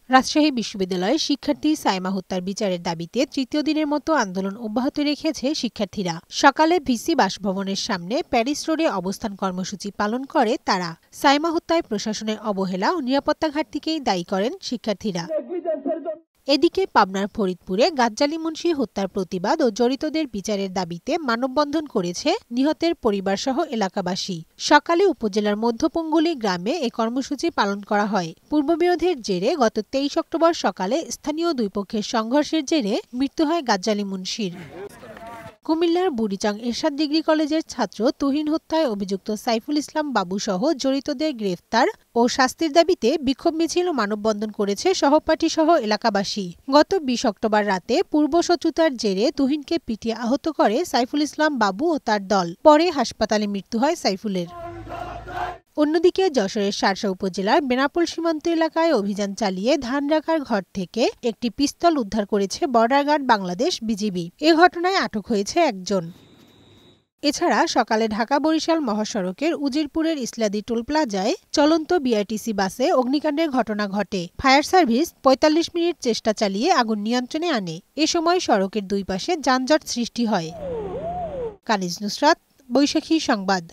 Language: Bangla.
রাজশাহী বিশ্ববিদ্যালয়ের শিক্ষার্থী সাইমা হত্যার বিচারের দাবিতে তৃতীয় দিনের মতো আন্দোলন অব্যাহত রেখেছে শিক্ষার্থীরা। সকালে ভিসি বাসভবনের সামনে প্যারিস রোডে অবস্থান কর্মসূচি পালন করে তারা। সাইমা হত্যায় প্রশাসনের অবহেলা ও নিরাপত্তা ঘাটতিকেই দায়ী করেন শিক্ষার্থীরা। এদিকে পাবনার ফরিদপুরে গাজ্জালী মুন্সি হত্যার প্রতিবাদ ও জড়িতদের বিচারের দাবিতে মানববন্ধন করেছে নিহতের পরিবারসহ এলাকাবাসী। সকালে উপজেলার মধ্যপঙ্গুলী গ্রামে এ কর্মসূচি পালন করা হয়। পূর্ববিরোধের জেরে গত 23 অক্টোবর সকালে স্থানীয় দুই পক্ষের সংঘর্ষের জেরে মৃত্যু হয় গাজ্জালী মুন্সির। কুমিল্লার বুড়িচং এরশাদ ডিগ্রি কলেজের ছাত্র তুহিন হত্যায় অভিযুক্ত সাইফুল ইসলাম বাবুসহ জড়িতদের গ্রেফতার ও শাস্তির দাবিতে বিক্ষোভ মিছিল ও মানববন্ধন করেছে সহপাঠীসহ এলাকাবাসী। গত 20 অক্টোবর রাতে পূর্বশত্রুতার জেরে তুহিনকে পিটিয়ে আহত করে সাইফুল ইসলাম বাবু ও তার দল। পরে হাসপাতালে মৃত্যু হয় সাইফুলের। অন্যদিকে যশোরের শার্শা উপজেলার বেনাপোল সীমান্ত এলাকায় অভিযান চালিয়ে ধান রাখার ঘর থেকে একটি পিস্তল উদ্ধার করেছে বর্ডার গার্ড বাংলাদেশ বিজিবি। এ ঘটনায় আটক হয়েছে একজন। এছাড়া সকালে ঢাকা-বরিশাল মহাসড়কের উজিরপুরের ইসলাদি টোল প্লাজায় চলন্ত বিআরটিসি বাসে অগ্নিকাণ্ডের ঘটনা ঘটে। ফায়ার সার্ভিস ৪৫ মিনিট চেষ্টা চালিয়ে আগুন নিয়ন্ত্রণে আনে। এ সময় সড়কের দুই পাশে যানজট সৃষ্টি হয়। কানিজ নুসরাত, বৈশাখী সংবাদ।